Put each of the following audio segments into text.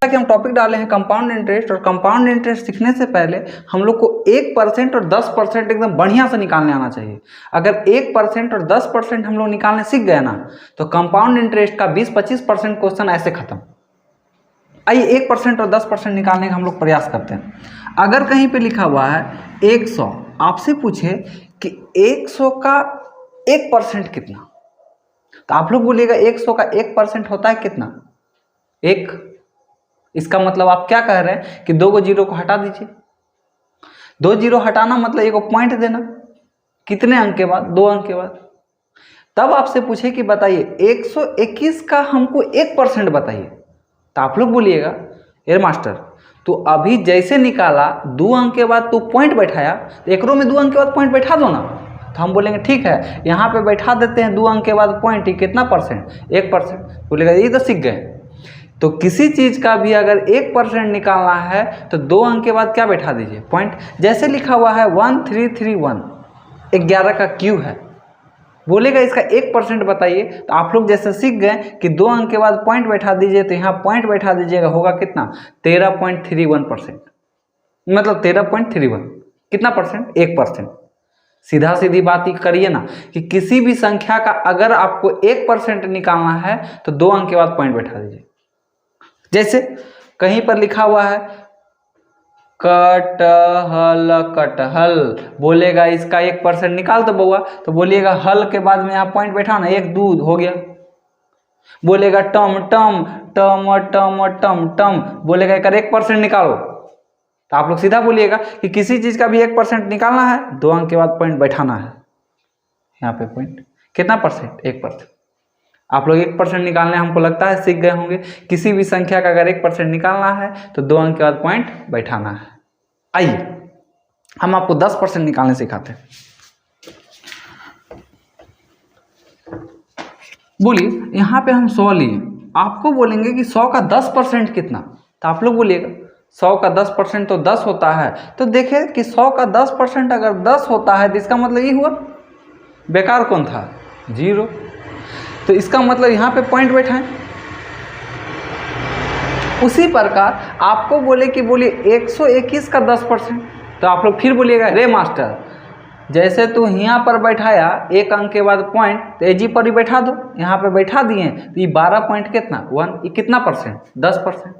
कि हम टॉपिक डाले हैं कंपाउंड इंटरेस्ट, और कंपाउंड इंटरेस्ट सीखने से पहले हम लोग को 1% और 10% एकदम बढ़िया से निकालने आना चाहिए। अगर 1% और 10% हम लोग निकालने सीख गए ना, तो कंपाउंड इंटरेस्ट का 20-25% क्वेश्चन ऐसे खत्म। आइए 1% और 10% निकालने का हम लोग प्रयास करते हैं। अगर कहीं पे लिखा हुआ है 100, आपसे पूछे कि 100 का 1% कितना, तो आप लोग बोलिएगा 100 का 1% होता है कितना? 1। इसका मतलब आप क्या कह रहे हैं कि 2 जीरो को हटा दीजिए। 2 जीरो हटाना मतलब एक पॉइंट देना। कितने अंक के बाद? 2 अंक के बाद। तब आपसे पूछे कि बताइए 121 का हमको 1% बताइए, तो आप लोग बोलिएगा ए मास्टर तो अभी जैसे निकाला 2 अंक के बाद तो पॉइंट बैठाया, तो एक रो में 2 अंक के बाद पॉइंट बैठा दो ना। तो हम बोलेंगे ठीक है, यहाँ पे बैठा देते हैं 2 अंक के बाद पॉइंट। ही कितना परसेंट? 1%। बोलेगा ये तो सीख गए। तो किसी चीज़ का भी अगर 1% निकालना है तो 2 अंक के बाद क्या बैठा दीजिए? पॉइंट। जैसे लिखा हुआ है 1331, 11 का क्यू है, बोलेगा इसका 1% बताइए, तो आप लोग जैसे सीख गए कि 2 अंक के बाद पॉइंट बैठा दीजिए, तो यहाँ पॉइंट बैठा दीजिएगा, होगा कितना? 13.31%। मतलब 13.31 कितना परसेंट? 1%। सीधा सीधी बात ही करिए ना कि किसी भी संख्या का अगर आपको 1% निकालना है तो 2 अंक के बाद पॉइंट बैठा दीजिए। जैसे कहीं पर लिखा हुआ है कटहल, कटहल, बोलेगा इसका 1% निकाल दो बउआ, तो बोलिएगा हल के बाद में यहाँ पॉइंट बैठा ना, 1 दूध हो गया। बोलेगा टम टम टम टम टम टम, बोलेगा एक 1% निकालो, तो आप लोग सीधा बोलिएगा कि किसी चीज का भी 1% निकालना है, 2 अंक के बाद पॉइंट बैठाना है। यहाँ पे पॉइंट कितना परसेंट? 1%। आप लोग 1% निकालने हमको लगता है सीख गए होंगे। किसी भी संख्या का अगर 1% निकालना है तो 2 अंक के बाद पॉइंट बैठाना है। आइए हम आपको 10% निकालने सिखाते हैं। बोलिए यहाँ पे हम 100 लिए, आपको बोलेंगे कि 100 का 10% कितना, तो आप लोग बोलिएगा 100 का 10% तो 10 होता है। तो देखें कि 100 का 10% अगर 10 होता है तो इसका मतलब ये हुआ बेकार कौन था? 0। तो इसका मतलब यहाँ पे पॉइंट बैठाएं। उसी प्रकार आपको बोले कि बोलिए 121 का 10%, तो आप लोग फिर बोलिएगा रे मास्टर जैसे तू यहाँ पर बैठाया 1 अंक के बाद पॉइंट, तो एजी पर ही बैठा दो। यहाँ पे बैठा दिए तो ये 12 पॉइंट कितना? 1। ये कितना परसेंट? 10%।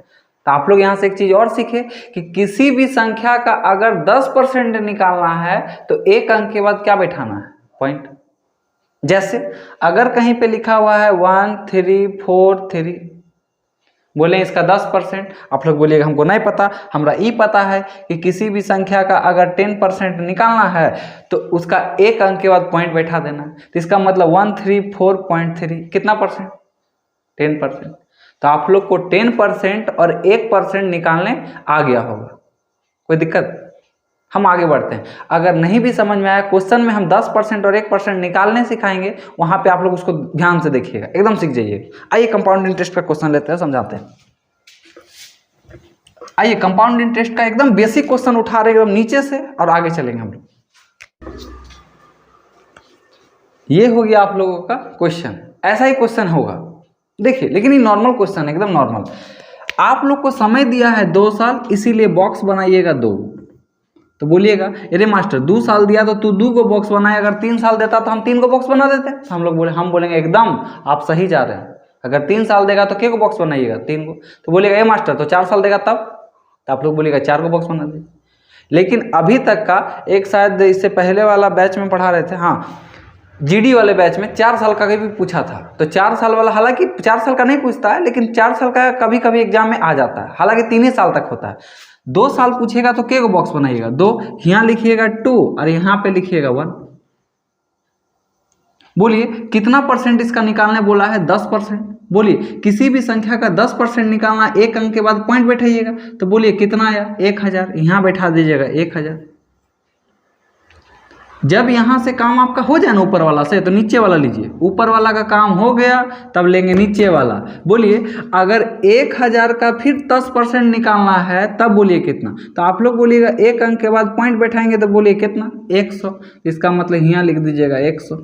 तो आप लोग यहाँ से एक चीज़ और सीखे कि किसी भी संख्या का अगर 10% निकालना है तो 1 अंक के बाद क्या बैठाना है? पॉइंट। जैसे अगर कहीं पे लिखा हुआ है 1343, बोले इसका 10%, आप लोग बोलिएगा हमको नहीं पता, हमरा ये पता है कि किसी भी संख्या का अगर 10% निकालना है तो उसका 1 अंक के बाद पॉइंट बैठा देना। तो इसका मतलब 134.3 कितना परसेंट? 10%। तो आप लोग को 10% और 1% निकालने आ गया होगा। कोई दिक्कत? हम आगे बढ़ते हैं। अगर नहीं भी समझ में आया, क्वेश्चन में हम 10% और 1% निकालने सिखाएंगे, वहां पे आप लोग उसको ध्यान से देखिएगा, एकदम सीख जाइएगा। आइए कंपाउंड इंटरेस्ट का क्वेश्चन लेते हैं, समझाते हैं। आइए कंपाउंड इंटरेस्ट का एकदम बेसिक क्वेश्चन उठा रहे एकदम नीचे से और आगे चलेंगे हम लोग। ये हो गया आप लोगों का क्वेश्चन, ऐसा ही क्वेश्चन होगा देखिए, लेकिन ये नॉर्मल क्वेश्चन है, एकदम नॉर्मल। आप लोग को समय दिया है 2 साल, इसीलिए बॉक्स बनाइएगा 2। तो बोलिएगा अरे मास्टर 2 साल दिया तो तू 2 को बॉक्स बनाए, अगर 3 साल देता तो हम 3 को बॉक्स बना देते। हम बोलेंगे एकदम आप सही जा रहे हैं, अगर 3 साल देगा तो क्या को बॉक्स बनाइएगा? 3 को। तो बोलेगा ए मास्टर तो 4 साल देगा तब, तो आप लोग बोलिएगा 4 को बॉक्स बना दीजिए। लेकिन अभी तक का एक शायद इससे पहले वाला बैच में पढ़ा रहे थे, हाँ जीडी वाले बैच में 4 साल का भी पूछा था। तो 4 साल वाला हालांकि 4 साल का नहीं पूछता है, लेकिन 4 साल का कभी कभी एग्जाम में आ जाता है, हालांकि 3 ही साल तक होता है। 2 साल पूछेगा तो क्या को बॉक्स बनाइएगा? 2, यहाँ लिखिएगा 2 और यहाँ पे लिखिएगा 1। बोलिए कितना परसेंट इसका निकालने बोला है? 10%। बोलिए किसी भी संख्या का 10% निकालना, 1 अंक के बाद पॉइंट बैठाइएगा, तो बोलिए कितना आया? 1000। यहाँ बैठा दीजिएगा 1000। जब यहाँ से काम आपका हो जाए ना ऊपर वाला से, तो नीचे वाला लीजिए। ऊपर वाला का काम हो गया तब लेंगे नीचे वाला। बोलिए अगर 1000 का फिर 10% निकालना है तब बोलिए कितना? तो आप लोग बोलिएगा 1 अंक के बाद पॉइंट बैठाएंगे तो बोलिए कितना? 100। इसका मतलब यहाँ लिख दीजिएगा 100।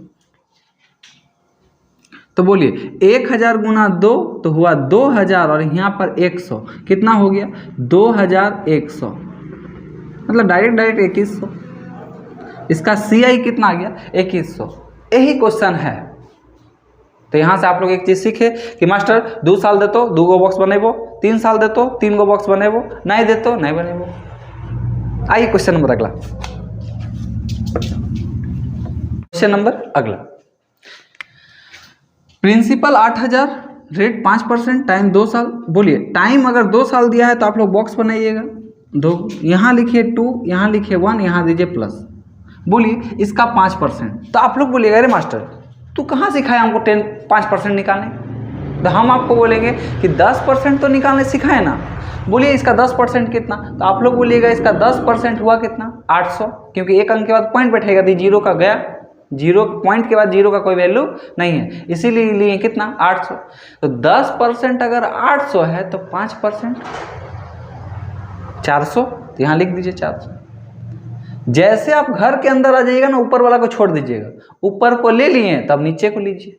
तो बोलिए 1000 गुना 2 तो हुआ 2000 और यहाँ पर 100 कितना हो गया 2100, मतलब डायरेक्ट 2100। इसका CI कितना आ गया 2100। यही क्वेश्चन है। तो यहाँ से आप लोग एक चीज़ सीखे कि मास्टर 2 साल दे तो 2 गो बॉक्स बनेबो, 3 साल दे तो 3 गो बॉक्स बनेबो, नहीं दे तो नहीं बनेबो। आइए क्वेश्चन नंबर अगला। क्वेश्चन नंबर अगला, प्रिंसिपल 8000, रेट 5% टाइम 2 साल। बोलिए टाइम अगर 2 साल दिया है तो आप लोग बॉक्स बनाइएगा 2, यहाँ लिखिए 2, यहाँ लिखिए 1, यहाँ दीजिए प्लस। बोलिए इसका 5%। तो आप लोग बोलिएगा अरे मास्टर तू कहाँ सिखाया हमको 5% निकालने। तो हम आपको बोलेंगे कि 10% तो निकालने सिखाए ना। बोलिए इसका 10% कितना, तो आप लोग बोलिएगा इसका 10% हुआ कितना 800, क्योंकि एक अंक के बाद पॉइंट बैठेगा तो जीरो का गया, जीरो पॉइंट के बाद जीरो का कोई वैल्यू नहीं है, इसीलिए लिए कितना 800। तो 10% अगर 800 है तो 5% 400, तो यहाँ लिख दीजिए 400। जैसे आप घर के अंदर आ जाइएगा ना ऊपर वाला को छोड़ दीजिएगा, ऊपर को ले लिए तब नीचे को लीजिए।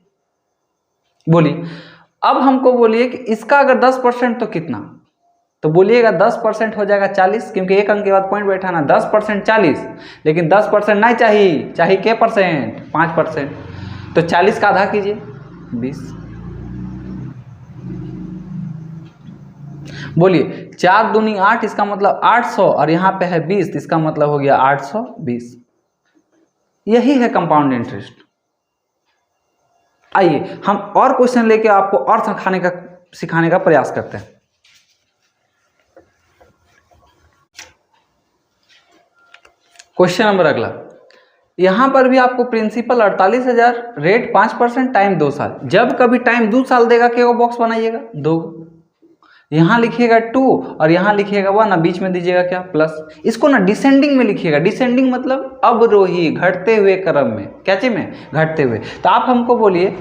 बोलिए अब हमको बोलिए कि इसका अगर 10% तो कितना, तो बोलिएगा 10% हो जाएगा 40, क्योंकि एक अंक के बाद पॉइंट बैठा ना 10% 40, लेकिन 10% नहीं चाहिए के परसेंट 5%, तो 40 का आधा कीजिए 20। बोलिए 4 दूनी 8, इसका मतलब 800 और यहाँ पे है 20, तो इसका मतलब हो गया 820। यही है कंपाउंड इंटरेस्ट। आइए हम और क्वेश्चन लेके आपको और सिखाने का प्रयास करते हैं। क्वेश्चन नंबर अगला, यहां पर भी आपको प्रिंसिपल 48,000, रेट 5% टाइम 2 साल। जब कभी टाइम 2 साल देगा क्या बॉक्स बनाइएगा 2, यहाँ लिखिएगा 2 और यहाँ लिखिएगा 1 और बीच में दीजिएगा क्या प्लस। इसको ना डिसेंडिंग में लिखिएगा, डिसेंडिंग मतलब अवरोही, घटते हुए क्रम में, क्या चीज में घटते हुए। तो आप हमको बोलिए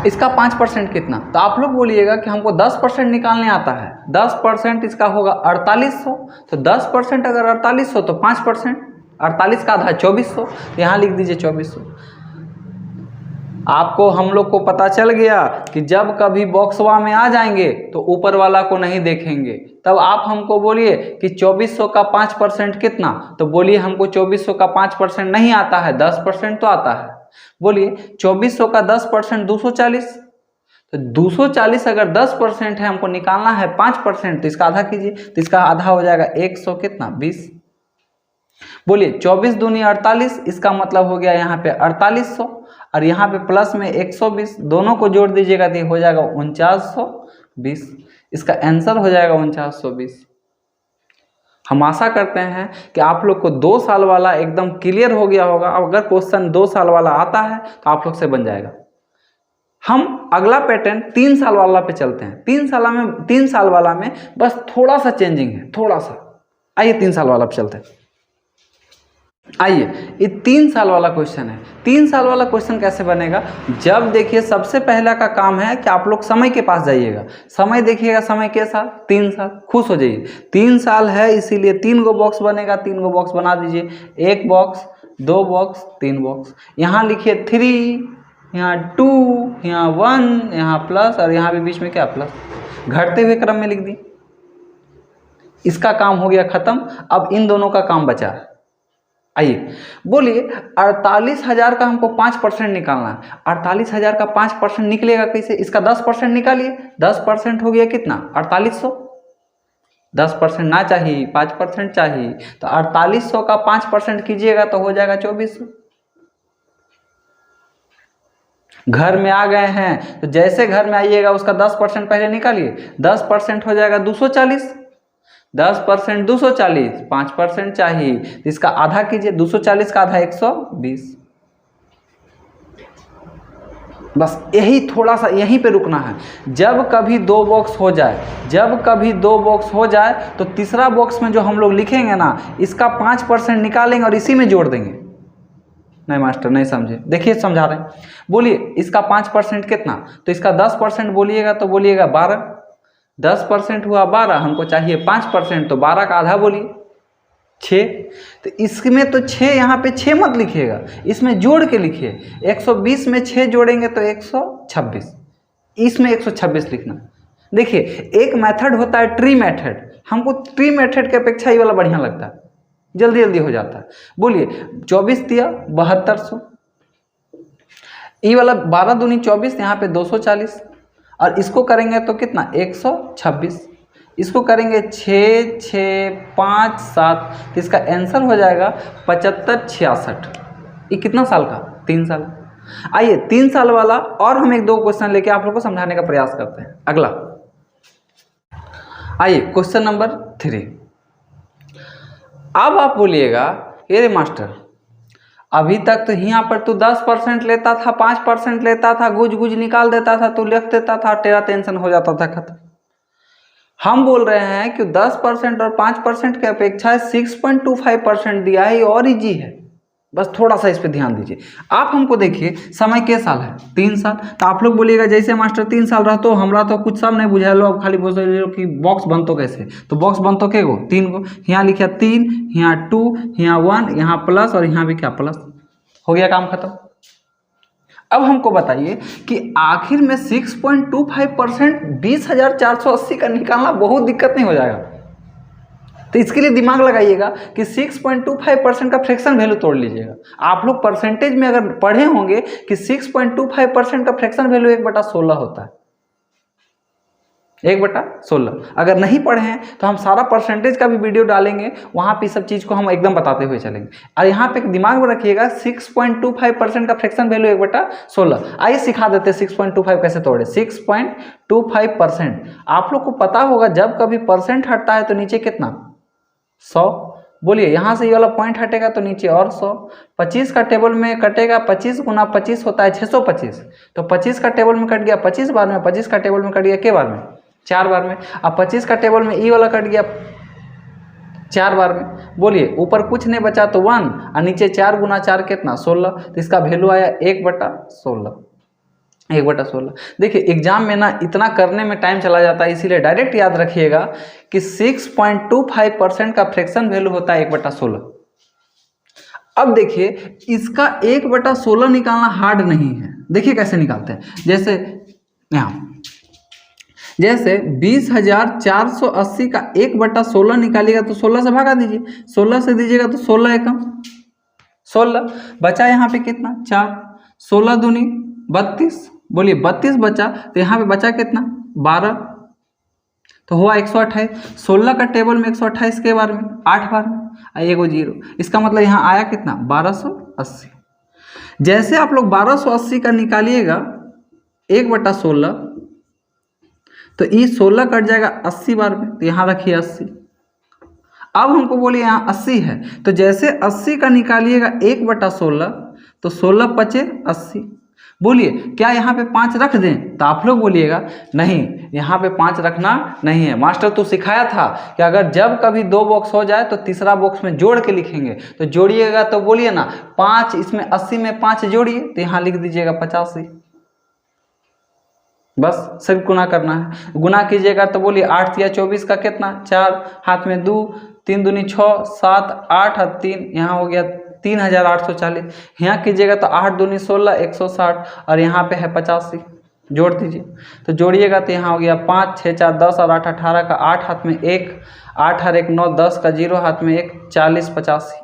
इसका 5% कितना, तो आप लोग बोलिएगा कि हमको 10% निकालने आता है। 10% इसका होगा 4800, तो 10% अगर 4800 तो 5%, 48 का आधा 2400, यहाँ लिख दीजिए 2400। आपको हम लोग को पता चल गया कि जब कभी बॉक्सवा में आ जाएंगे तो ऊपर वाला को नहीं देखेंगे। तब आप हमको बोलिए कि 2400 का 5% कितना, तो बोलिए हमको 2400 का 5% नहीं आता है, 10% तो आता है। बोलिए 2400 का 10% 240, तो 240 अगर 10% है, हमको निकालना है 5%, तो इसका आधा कीजिए, तो इसका आधा हो जाएगा 100 कितना 20। बोलिए 24 दूनी 48, इसका मतलब हो गया यहाँ पे 4800 और यहाँ पे प्लस में 120, दोनों को जोड़ दीजिएगा तो हो जाएगा 4920। इसका आंसर हो जाएगा 4920। हम आशा करते हैं कि आप लोग को 2 साल वाला एकदम क्लियर हो गया होगा। अगर क्वेश्चन 2 साल वाला आता है तो आप लोग से बन जाएगा। हम अगला पैटर्न 3 साल वाला पे चलते हैं। 3 साल वाला में बस थोड़ा सा चेंजिंग है, थोड़ा सा। आइए 3 साल वाला पे चलते हैं। आइए ये 3 साल वाला क्वेश्चन है। 3 साल वाला क्वेश्चन कैसे बनेगा, जब देखिए सबसे पहला का काम है कि आप लोग समय के पास जाइएगा, समय देखिएगा, समय के साल 3 साल, खुश हो जाइए। 3 साल है इसीलिए 3 गो बॉक्स बनेगा, 3 गो बॉक्स बना दीजिए, 1 बॉक्स 2 बॉक्स 3 बॉक्स। यहाँ लिखिए 3, यहाँ 2, यहाँ 1, यहाँ प्लस और यहाँ भी बीच में क्या प्लस, घटते हुए क्रम में लिख दी। इसका काम हो गया खत्म। अब इन दोनों का काम बचा है। आइए बोलिए 48,000 का हमको 5% निकालना है। 48,000 का 5% निकलेगा कैसे, इसका 10% निकालिए। 10% हो गया कितना 4800। 10% ना चाहिए, 5% चाहिए, तो 4800 का 5% कीजिएगा तो हो जाएगा 2400। घर में आ गए हैं तो जैसे घर में आइएगा उसका 10% पहले निकालिए। 10% हो जाएगा 240, 10% 240, 5% चाहिए तो इसका आधा कीजिए। 240 का आधा 120। बस यही थोड़ा सा यहीं पे रुकना है। जब कभी 2 बॉक्स हो जाए, तो तीसरा बॉक्स में जो हम लोग लिखेंगे ना, इसका 5% निकालेंगे और इसी में जोड़ देंगे। नहीं मास्टर नहीं समझे, देखिए समझा रहे हैं। बोलिए इसका 5% कितना, तो इसका 10% बोलिएगा तो बोलिएगा 12। 10% हुआ 12, हमको चाहिए 5%, तो 12 का आधा बोलिए 6। तो इसमें तो 6, यहाँ पे 6 मत लिखिएगा, इसमें जोड़ के लिखिए। 120 में 6 जोड़ेंगे तो 126, इसमें 126 लिखना। देखिए एक मेथड होता है ट्री मेथड, हमको ट्री मेथड के अपेक्षा ये वाला बढ़िया लगता है, जल्दी जल्दी हो जाता है। बोलिए 24 दिया 7200, ये वाला 12 दूनी 24, यहाँ पे 240, और इसको करेंगे तो कितना 126, इसको करेंगे 6 6 5 7, तो इसका आंसर हो जाएगा 75 66। ये कितना साल का? 3 साल। आइए 3 साल वाला और हम 1-2 क्वेश्चन लेके आप लोग को समझाने का प्रयास करते हैं। अगला आइए क्वेश्चन नंबर 3। अब आप बोलिएगा ये मास्टर अभी तक तो यहाँ पर तू 10% लेता था, 5% लेता था, गुज गुज निकाल देता था, तू लिख देता था, तेरा टेंशन हो जाता था खत्म। हम बोल रहे हैं कि 10% और 5% की अपेक्षा 6.25% दिया है, ये और इजी है, बस थोड़ा सा इस पे ध्यान दीजिए। आप हमको देखिए समय के साल है 3 साल, तो आप लोग बोलिएगा जैसे मास्टर 3 साल रहते हो, हमरा तो कुछ सब नहीं बुझा लो, अब खाली बोल रहे हो कि बॉक्स बनतो कैसे, तो बॉक्स बनतो के गो 3 गो, यहाँ लिखा 3, यहाँ 2, यहाँ 1, यहाँ प्लस और यहाँ भी क्या प्लस, हो गया काम खत्म। अब हमको बताइए कि आखिर में 6.25% 20,480 का निकालना बहुत दिक्कत नहीं हो जाएगा? तो इसके लिए दिमाग लगाइएगा कि 6.25% का फ्रैक्शन वैल्यू तोड़ लीजिएगा। आप लोग परसेंटेज में अगर पढ़े होंगे कि 6.25% का फ्रैक्शन वैल्यू 1/16 होता है, 1/16। अगर नहीं पढ़े हैं तो हम सारा परसेंटेज का भी वीडियो डालेंगे, वहाँ पे सब चीज़ को हम एकदम बताते हुए चलेंगे। और यहाँ पे दिमाग में रखिएगा 6.25% का फ्रैक्शन वैल्यू 1/16। आइए सिखा देते हैं 6.25 कैसे तोड़े। 6.25% आप लोग को पता होगा जब कभी परसेंट हटता है तो नीचे कितना 100, बोलिए यहाँ से ये वाला पॉइंट हटेगा तो नीचे और 100। 25 का टेबल में कटेगा, 25 गुना 25 होता है 625, तो 25 का टेबल में कट गया 25 बार में, 25 का टेबल में कट गया के बार में 4 बार में। अब 25 का टेबल में ई वाला कट गया 4 बार में, बोलिए ऊपर कुछ नहीं बचा तो 1 और नीचे 4 गुना 4 कितना 16, तो इसका वैल्यू आया 1/16। 1/16। देखिए एग्जाम में ना इतना करने में टाइम चला जाता है, इसीलिए डायरेक्ट याद रखिएगा कि 6.25% का फ्रैक्शन वैल्यू होता है 1/16। अब देखिए इसका 1/16 निकालना हार्ड नहीं है, देखिए कैसे निकालते हैं। जैसे यहाँ जैसे 20,480 का 1/16 निकालिएगा तो 16 से भगा दीजिए, 16 से दीजिएगा तो 16 एकम 16 बचा, यहाँ पे कितना 4, 16 दूनी 32, बोलिए 32 बचा, तो यहाँ पे बचा कितना 12, तो हुआ 128। 16 का टेबल में 128 के बार में 8 बार में, एगो 0, इसका मतलब यहाँ आया कितना 1280। जैसे आप लोग 1280 का निकालिएगा 1/16, तो ये 16 कट जाएगा 80 बार में, तो यहाँ रखिए 80। अब हमको बोलिए यहाँ 80 है, तो जैसे 80 का निकालिएगा 1/16, तो 16 पचे 80। बोलिए क्या यहाँ पे 5 रख दें? तो आप लोग बोलिएगा नहीं, यहाँ पे 5 रखना नहीं है, मास्टर तो सिखाया था कि अगर जब कभी 2 बॉक्स हो जाए तो तीसरा बॉक्स में जोड़ के लिखेंगे, तो जोड़िएगा तो बोलिए ना 5, इसमें 80 में 5 जोड़िए, तो यहाँ लिख दीजिएगा 85। बस सिर्फ गुना करना है, गुना कीजिएगा तो बोलिए 8 या 24 का कितना 4, हाथ में 2, 3 दूनी 6, 7 8 और 3, यहाँ हो गया 3,840। यहाँ कीजिएगा तो 8 दूनी 16, 160, और यहाँ पे है 85, जोड़ दीजिए। तो जोड़िएगा तो यहाँ हो गया 5 6 4 10 और 8 18 का 8 हाथ में 1, 8 और 1 9 10 का 0 हाथ में 1, 40 85।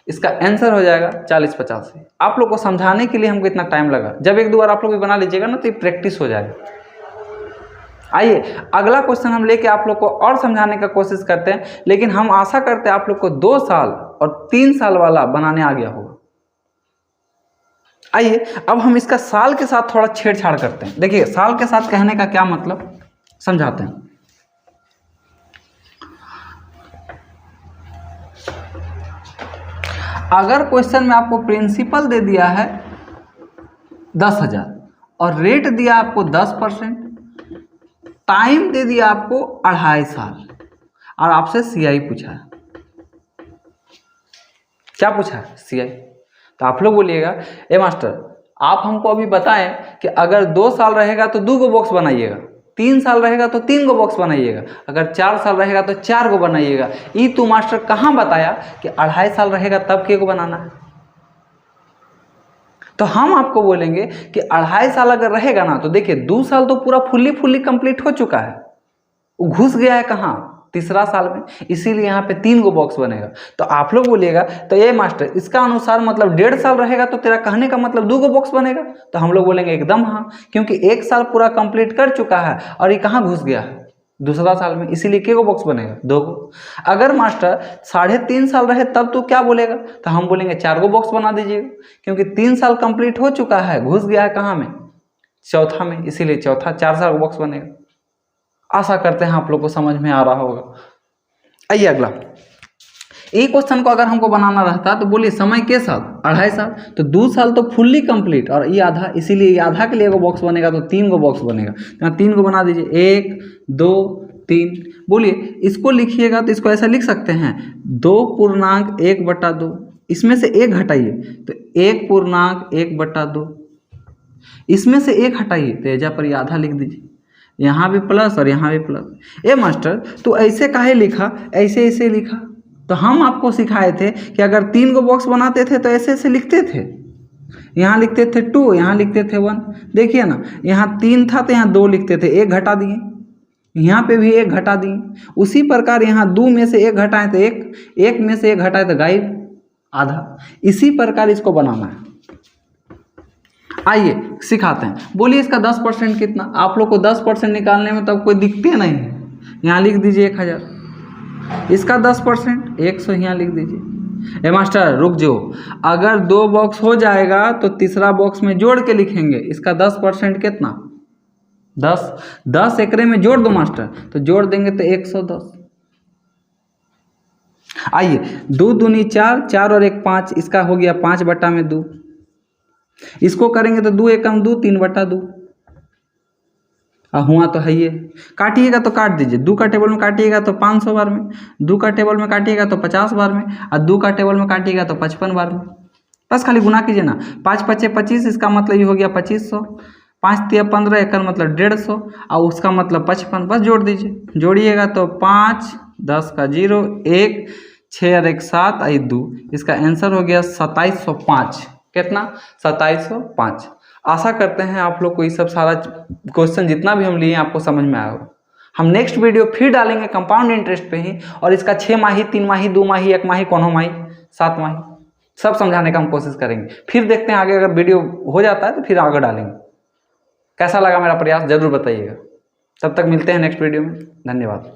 इसका आंसर हो जाएगा 40 85। आप लोग को समझाने के लिए हमको इतना टाइम लगा, जब 1-2 बार आप लोग भी बना लीजिएगा ना तो ये प्रैक्टिस हो जाएगा। आइए अगला क्वेश्चन हम लेके आप लोग को और समझाने का कोशिश करते हैं, लेकिन हम आशा करते हैं आप लोग को 2 साल और 3 साल वाला बनाने आ गया होगा। आइए अब हम इसका साल के साथ थोड़ा छेड़छाड़ करते हैं। देखिए साल के साथ कहने का क्या मतलब समझाते हैं। अगर क्वेश्चन में आपको प्रिंसिपल दे दिया है 10,000 और रेट दिया आपको 10%, टाइम दे दिया आपको 2.5 साल, और आपसे सीआई पूछा है, क्या पूछा है सीआई, तो आप लोग बोलिएगा ए मास्टर आप हमको अभी बताएं कि अगर 2 साल रहेगा तो 2 गो बॉक्स बनाइएगा, 3 साल रहेगा तो 3 गो बॉक्स बनाइएगा, अगर 4 साल रहेगा तो 4 गो बनाइएगा। ये तो मास्टर कहाँ बताया कि 2.5 साल रहेगा तब के को बनाना है। तो हम आपको बोलेंगे कि 2.5 साल अगर रहेगा ना, तो देखिए 2 साल तो पूरा फुल्ली कंप्लीट हो चुका है, वो घुस गया है कहाँ, तीसरा साल में, इसीलिए यहाँ पे 3 गो बॉक्स बनेगा। तो आप लोग बोलिएगा तो ये मास्टर इसका अनुसार मतलब 1.5 साल रहेगा तो तेरा कहने का मतलब 2 गो बॉक्स बनेगा, तो हम लोग बोलेंगे एकदम हाँ, क्योंकि 1 साल पूरा कंप्लीट कर चुका है और ये कहाँ घुस गया है, दूसरा साल में, इसीलिए के गो बॉक्स बनेगा, 2 गो। अगर मास्टर 3.5 साल रहे तब तो क्या बोलेगा, तो हम बोलेंगे 4 गो बॉक्स बना दीजिएगा, क्योंकि 3 साल कंप्लीट हो चुका है, घुस गया है कहाँ में, चौथा में, इसीलिए चौथा 4 साल का बॉक्स बनेगा। आशा करते हैं आप लोग को समझ में आ रहा होगा। आइए अगला, एक क्वेश्चन को अगर हमको बनाना रहता तो बोलिए समय के साल 2.5 साल, तो 2 साल तो फुल्ली कंप्लीट और ये आधा, इसीलिए ये आधा के लिए एगो बॉक्स बनेगा, तो 3 गो बॉक्स बनेगा। तो 3 गो बना दीजिए, 1 2 3। बोलिए इसको लिखिएगा तो इसको ऐसा लिख सकते हैं 2.1/2, इसमें से 1 हटाइए तो 1.1/2, इसमें से 1 हटाइए तो एजा पर ये आधा लिख दीजिए, यहाँ भी प्लस और यहाँ भी प्लस। ए मास्टर तो ऐसे काहे लिखा, ऐसे ऐसे लिखा, तो हम आपको सिखाए थे कि अगर 3 गो बॉक्स बनाते थे तो ऐसे ऐसे लिखते थे, यहाँ लिखते थे 2, यहाँ लिखते थे 1। देखिए ना, यहाँ 3 था तो यहाँ 2 लिखते थे, 1 घटा दिए, यहाँ पे भी 1 घटा दिए, उसी प्रकार यहाँ 2 में से 1 घटाएं तो 1 में से 1 घटाए तो गायब, आधा। इसी प्रकार इसको बनाना है। आइए सिखाते हैं। बोलिए इसका 10% कितना, आप लोग को 10% निकालने में तब कोई दिक्कत नहीं है। यहाँ लिख दीजिए 1000, इसका 10% 100 यहाँ लिख दीजिए। ए मास्टर रुक जाओ, अगर 2 बॉक्स हो जाएगा तो तीसरा बॉक्स में जोड़ के लिखेंगे, इसका 10% कितना, 10 एकरे में जोड़ दो मास्टर, तो जोड़ देंगे तो 110। आइए 2 दूनी 4, 4 और 1 5, इसका हो गया 5/2। इसको करेंगे तो 2 एकम 2, 3/2। हुआ तो है ये, काटिएगा तो काट दीजिए, 2 का टेबल में काटिएगा तो 500 बार में, 2 का टेबल में काटिएगा तो 50 बार में, और 2 का टेबल में काटिएगा तो 55 बार में। बस खाली गुना कीजिए ना, 5 × 5 = 25, इसका मतलब ये हो गया 2500, 5 × 3 = 15, एक मतलब 150, और उसका मतलब 55। बस जोड़ दीजिए, जोड़िएगा तो 5 10 का 0 1 6 और 1 7 और 2, इसका आंसर हो गया 2705। कितना, 2705। आशा करते हैं आप लोग को ये सब सारा क्वेश्चन जितना भी हम लिए आपको समझ में आया होगा। हम नेक्स्ट वीडियो फिर डालेंगे कंपाउंड इंटरेस्ट पे ही, और इसका 6 माही 3 माही 2 माही 1 माही कौन माही 7 माही सब समझाने का हम कोशिश करेंगे। फिर देखते हैं आगे, अगर वीडियो हो जाता है तो फिर आगे डालेंगे। कैसा लगा मेरा प्रयास जरूर बताइएगा। तब तक मिलते हैं नेक्स्ट वीडियो में, धन्यवाद।